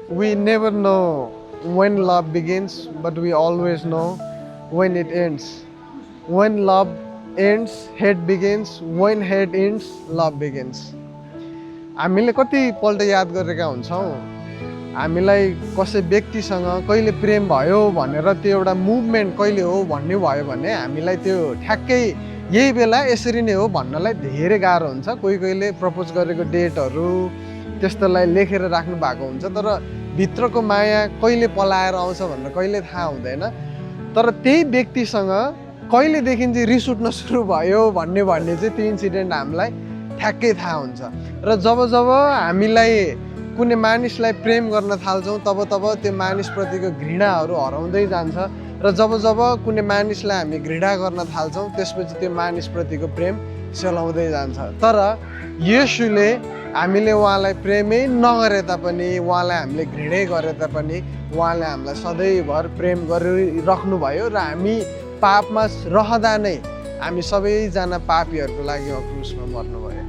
We never know when love begins, but we always know when it ends. When love ends, hate begins. When hate ends, love begins. हामीले कतिपल्ट याद गरेका हुन्छौँ हामीलाई कसै व्यक्तिसँग कहिले प्रेम भयो भनेर त्यो एउटा मुभमेन्ट कहिले हो भन्ने भयो भने हामीलाई त्यो ठ्याक्कै यही बेला यसरी नै हो भन्नलाई धेरै गाह्रो हुन्छ। कोही कोहीले प्रपोज गरेको डेटहरू त्यस्तोलाई लेखेर राख्नु भएको हुन्छ, तर भित्रको माया कहिले पलाएर आउँछ भनेर कहिले थाहा हुँदैन। तर त्यही व्यक्तिसँग कहिलेदेखि चाहिँ रिस उठ्न सुरु भयो भन्ने चाहिँ त्यो इन्सिडेन्ट हामीलाई ठ्याक्कै थाहा हुन्छ। र जब हामीलाई कुनै मानिसलाई प्रेम गर्न थाल्छौँ तब त्यो मानिसप्रतिको घृणाहरू हराउँदै जान्छ। र जब कुनै मानिसलाई हामी घृणा गर्न थाल्छौँ त्यसपछि त्यो मानिसप्रतिको प्रेम सेलाउँदै जान्छ। तर येशूले हामीले उहाँलाई प्रेमै नगरे तापनि, उहाँलाई हामीले घृणै गरे तापनि उहाँले हामीलाई सधैँभर प्रेम गरिराख्नुभयो र हामी पापमा रहँदा नै हामी सबैजना पापीहरूको लागि क्रुसमा मर्नुभयो।